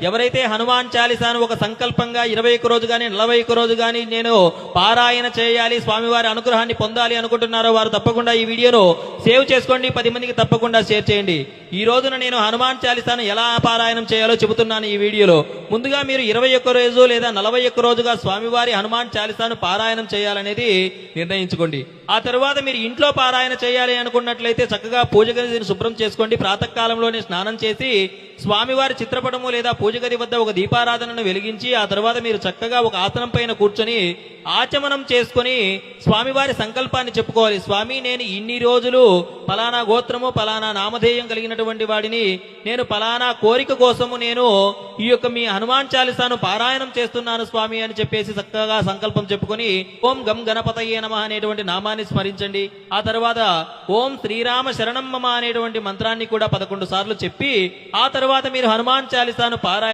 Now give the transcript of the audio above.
ఎవరైతే హనుమాన్ చాలీసాను ఒక సంకల్పంగా 21 రోజు గాని 41 రోజు గాని నేను పారాయణ చేయాలి, స్వామివారి అనుగ్రహాన్ని పొందాలి అనుకుంటున్నారో వారు తప్పకుండా ఈ వీడియోను సేవ్ చేసుకోండి, 10 మందికి తప్పకుండా షేర్ చేయండి. ఈ రోజున నేను హనుమాన్ చాలీసాను ఎలా పారాయణం చేయాలో చెబుతున్నాను ఈ వీడియోలో. ముందుగా మీరు 21 రోజు లేదా 41 రోజుగా స్వామివారి హనుమాన్ చాలీసాను పారాయణం చేయాలనేది నిర్ణయించుకోండి. ఆ తర్వాత మీరు ఇంట్లో పారాయణ చేయాలి అనుకున్నట్లయితే చక్కగా పూజ గదిని శుభ్రం చేసుకోండి. ప్రాతకాలంలోనే స్నానం చేసి స్వామివారి చిత్రపటము లేదా పూజ గది వద్ద ఒక దీపారాధనను వెలిగించి ఆ తర్వాత మీరు చక్కగా ఒక ఆసనం పైన కూర్చొని ఆచమనం చేసుకుని స్వామివారి సంకల్పాన్ని చెప్పుకోవాలి. స్వామి, నేను ఇన్ని రోజులు ఫలానా గోత్రము ఫలానా నామధేయం కలిగినటువంటి వాడిని, నేను ఫలానా కోరిక కోసము నేను ఈ యొక్క మీ హనుమాన్ చాలీసాను పారాయణం చేస్తున్నాను స్వామి అని చెప్పేసి చక్కగా సంకల్పం చెప్పుకొని ఓం గం గణపతయే నమః అనేటువంటి నామాన్ని స్మరించండి. ఆ తర్వాత ఓం శ్రీరామ శరణం మమ అనేటువంటి మంత్రాన్ని కూడా 11 సార్లు చెప్పి ఆ తర్వాత మీరు హనుమాన్ చాలీసాను పారాయణ